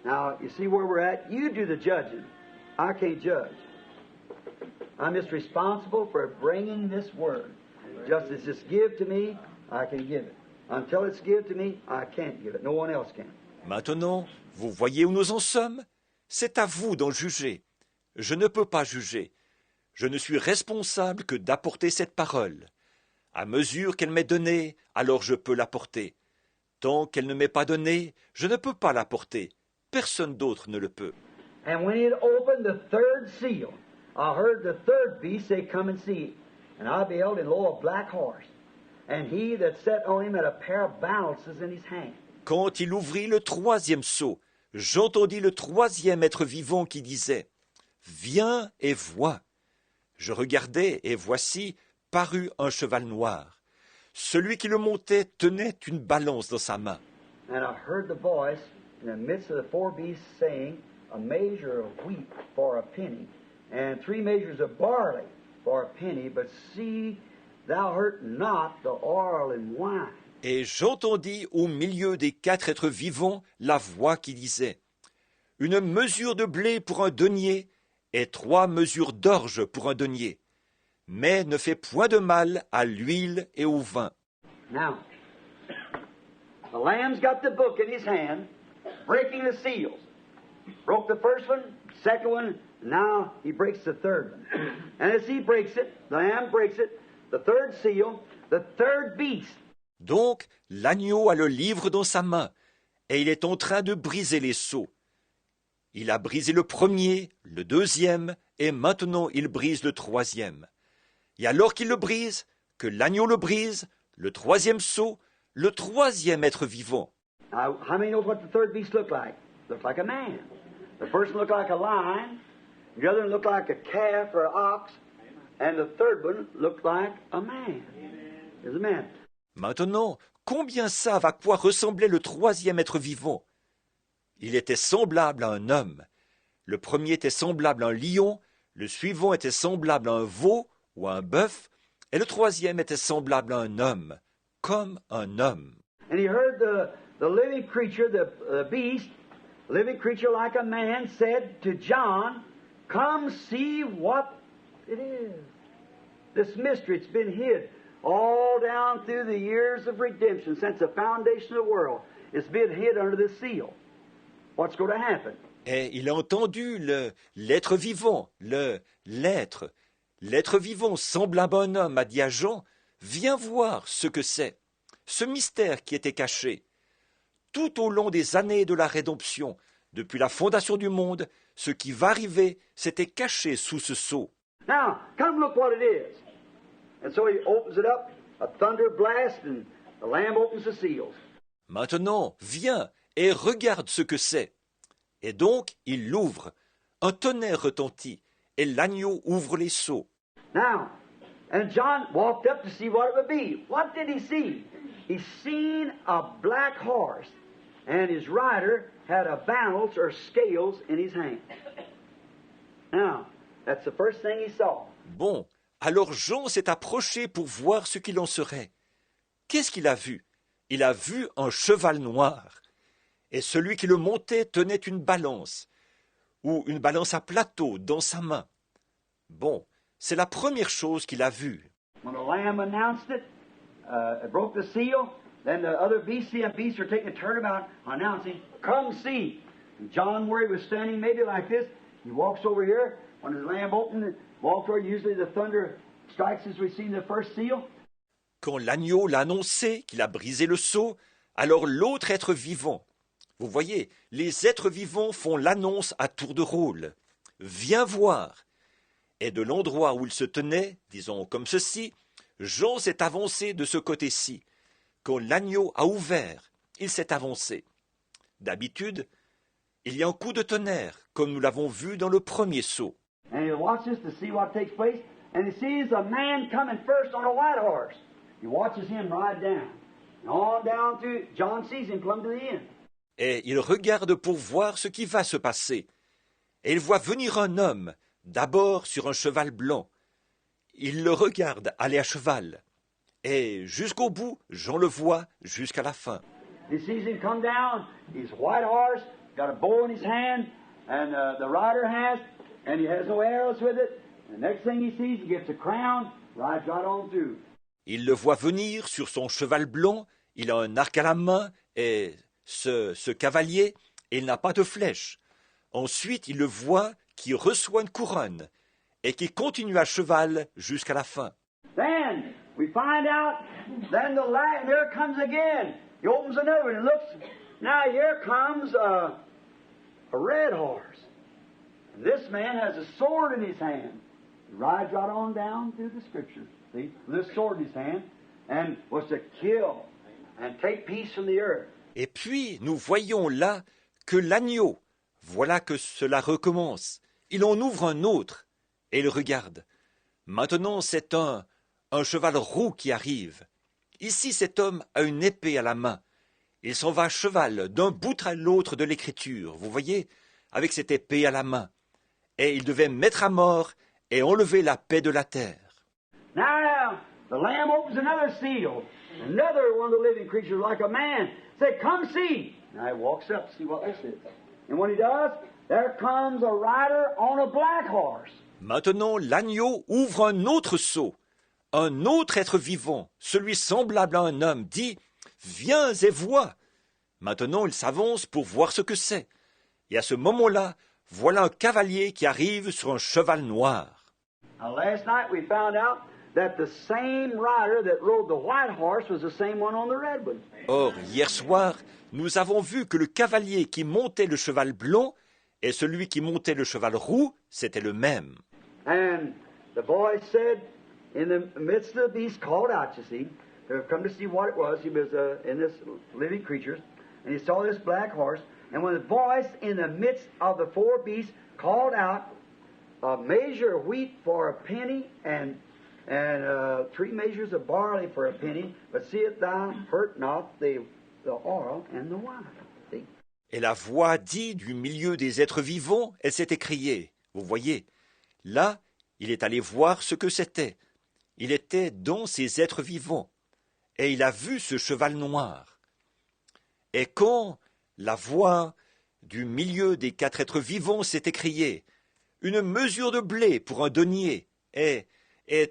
Now, you see where we're at? You do the judging. I can't judge. I'm just responsible for bringing this word. Just as it's give to me, I can give it. Until it's give to me, I can't give it. No one else can. Maintenant, vous voyez où nous en sommes? C'est à vous d'en juger. Je ne peux pas juger. Je ne suis responsable que d'apporter cette parole. À mesure qu'elle m'est donnée, alors je peux l'apporter. Tant qu'elle ne m'est pas donnée, je ne peux pas l'apporter. Personne d'autre ne le peut. And when he had opened the third seal, I heard the third beast say, Come and see. And I beheld and lo, a black horse. And he that sat on him had a pair of balances in his hand. Quand il ouvrit le troisième sceau, j'entendis le troisième être vivant qui disait « Viens et vois ». Je regardai et voici parut un cheval noir. Celui qui le montait tenait une balance dans sa main. And I heard the voice in the midst of the four beasts saying, A measure of wheat for a penny, and 3 measures of barley for a penny, but see thou hurt not the oil and wine. Et j'entendis au milieu des 4 êtres vivants la voix qui disait « Une mesure de blé pour un denier et 3 mesures d'orge pour un denier, mais ne fais point de mal à l'huile et au vin. » Now, the Lamb's got the book in his hand, breaking the seals. Broke the first one, second one, now he breaks the third one. And as he breaks it, the Lamb breaks it, the third seal, the third beast. Donc l'agneau a le livre dans sa main, et il est en train de briser les sceaux. Il a brisé le premier, le deuxième, et maintenant il brise le troisième. Et alors qu'il le brise, que l'agneau le brise, le troisième sceau, le troisième être vivant. Now, how many know what the third beast looked like? Looked like a man. The first one looked like a lion, the other one looked like a calf or an ox, and the third one looked like a man. Is a man. Maintenant, combien savent à quoi ressemblait le troisième être vivant? Il était semblable à un homme. Le premier était semblable à un lion, le suivant était semblable à un veau ou à un bœuf, et le troisième était semblable à un homme, comme un homme. And he heard the living creature, the beast, living creature like a man, said to John, Come see what it is. This mystery, it's been hid all down through the years of redemption, since the foundation of the world. It's been hid under the seal. What's going to happen? Et il a entendu l'être vivant, l'être vivant semblable à un homme a dit à Jean, viens voir ce que c'est, ce mystère qui était caché. Tout au long des années de la rédemption, depuis la fondation du monde, ce qui va arriver s'était caché sous ce sceau. Now, come look what it is. And so he opens it up, a thunder blast, and the Lamb opens the seals. Maintenant, viens et regarde ce que c'est. Et donc, il l'ouvre. Un tonnerre retentit, et l'agneau ouvre les sceaux. Now, and John walked up to see what it would be. What did he see? He seen a black horse, and his rider had a balance or scales in his hand. Now, that's the first thing he saw. Bon, alors Jean s'est approché pour voir ce qu'il en serait. Qu'est-ce qu'il a vu? Il a vu un cheval noir. Et celui qui le montait tenait une balance, ou une balance à plateau dans sa main. Bon, c'est la première chose qu'il a vue. When the Lamb announced it, it broke the seal, then the other beasts are taking a turnabout announcing, Come see. And John, where he was standing maybe like this, he walks over here. When the Lamb opened it, walked over, usually the thunder strikes as we see the first seal. Quand l'agneau l'a annoncé qu'il a brisé le sceau, alors l'autre être vivant. Vous voyez, les êtres vivants font l'annonce à tour de rôle. Viens voir. Et de l'endroit où il se tenait, disons comme ceci, Jean s'est avancé de ce côté-ci. Quand l'agneau a ouvert, il s'est avancé. D'habitude, il y a un coup de tonnerre, comme nous l'avons vu dans le premier sceau. And he watches to see what takes place, and he sees a man coming first on a white horse. He watches him ride down. And on down through, John sees him come to the end. Et il regarde pour voir ce qui va se passer. Et il voit venir un homme, d'abord sur un cheval blanc. Il le regarde aller à cheval. Et jusqu'au bout, Jean le voit jusqu'à la fin. He sees him come down. He's a white horse, got a bow in his hand, and the rider has, and he has no arrows with it. The next thing he sees, he gets a crown, rides right on through. Il le voit venir sur son cheval blanc, il a un arc à la main, et ce cavalier, et il n'a pas de flèche. Ensuite, il le voit qui reçoit une couronne, et qui continue à cheval jusqu'à la fin. Then we find out, then the light, there it comes again. He opens another one and looks. Now here comes a red horse. And this man has a sword in his hand. He rides right on down through the Scriptures. See, with this sword in his hand, and was to kill and take peace from the earth. Et puis, nous voyons là que l'agneau, voilà que cela recommence. Il en ouvre un autre, et il regarde. Maintenant, c'est un cheval roux qui arrive. Ici, cet homme a une épée à la main. Il s'en va à cheval d'un bout à l'autre de l'écriture, vous voyez, avec cette épée à la main. Et il devait mettre à mort et enlever la paix de la terre. Now, the Lamb opens another seal. Another one of the living creatures, like a man, said, "Come see." Now he walks up to see what this is. And when he does, there comes a rider on a black horse. Maintenant, l'agneau ouvre un autre sceau. Un autre être vivant, celui semblable à un homme, dit « Viens et vois ». Maintenant, il s'avance pour voir ce que c'est. Et à ce moment-là, voilà un cavalier qui arrive sur un cheval noir. Now, last night we found out that the same rider that rode the white horse was the same one on the red one. Or, hier soir, nous avons vu que le cavalier qui montait le cheval blanc et celui qui montait le cheval roux, c'était le même. And the boy said, in the midst of the beast, called out, you see, to come to see what it was. He was in this living creatures, and he saw this black horse. And when the voice in the midst of the four beasts called out, a measure of wheat for a penny, and 3 measures of barley for a penny, but see it thou hurt not the oil and the wine. See? Et la voix dit du milieu des êtres vivants, elle s'est écriée. Vous voyez, là, il est allé voir ce que c'était. Il était dans ces êtres vivants, et il a vu ce cheval noir. Et quand la voix du milieu des 4 êtres vivants s'est écriée, une mesure de blé pour un denier, et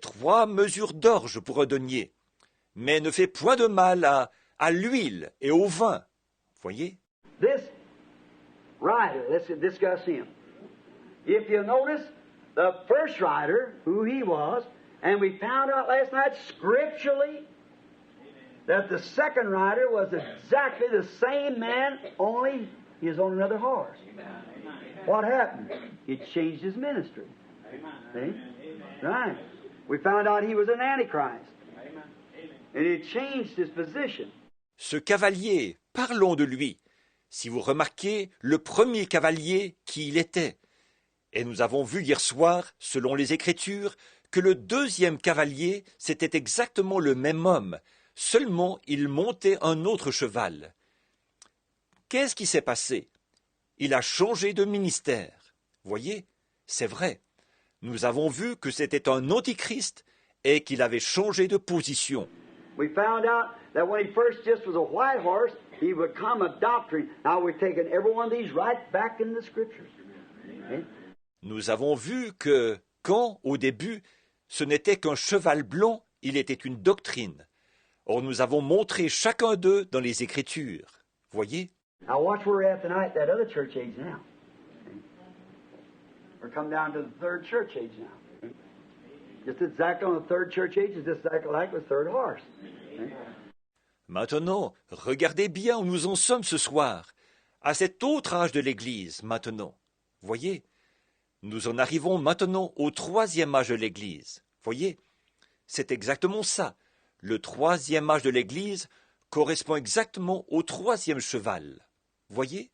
3 mesures d'orge pour un denier, mais ne fait point de mal à l'huile et au vin. Voyez? This rider, let's discuss him. If you notice, the first rider, who he was, and we found out last night scripturally that the second rider was exactly the same man, only he was on another horse. What happened? He changed his ministry. See? Right. We found out he was an Antichrist. And he changed his position. Ce cavalier, parlons de lui. Si vous remarquez, le premier cavalier, qui il était. Et nous avons vu hier soir, selon les Écritures, que le deuxième cavalier, c'était exactement le même homme, seulement il montait un autre cheval. Qu'est-ce qui s'est passé? Il a changé de ministère. Voyez, c'est vrai. Nous avons vu que c'était un antichrist et qu'il avait changé de position. We found out that when he first just was a white horse, he would come a doctrine. Now we've taken every one of these right back in the Scriptures. Okay? Nous avons vu que, quand, au début, ce n'était qu'un cheval blanc, il était une doctrine. Or, nous avons montré chacun d'eux dans les Écritures. Voyez? Now watch where we're at tonight, that other church age now. Okay? We're come down to the third church age now. Okay? Just exactly on the third church age, is just exactly like the third horse. Okay? Maintenant, regardez bien où nous en sommes ce soir, à cet autre âge de l'Église, maintenant. Voyez? Nous en arrivons maintenant au 3e âge de l'Église. Voyez? C'est exactement ça. Le 3e âge de l'Église correspond exactement au 3e cheval. Voyez?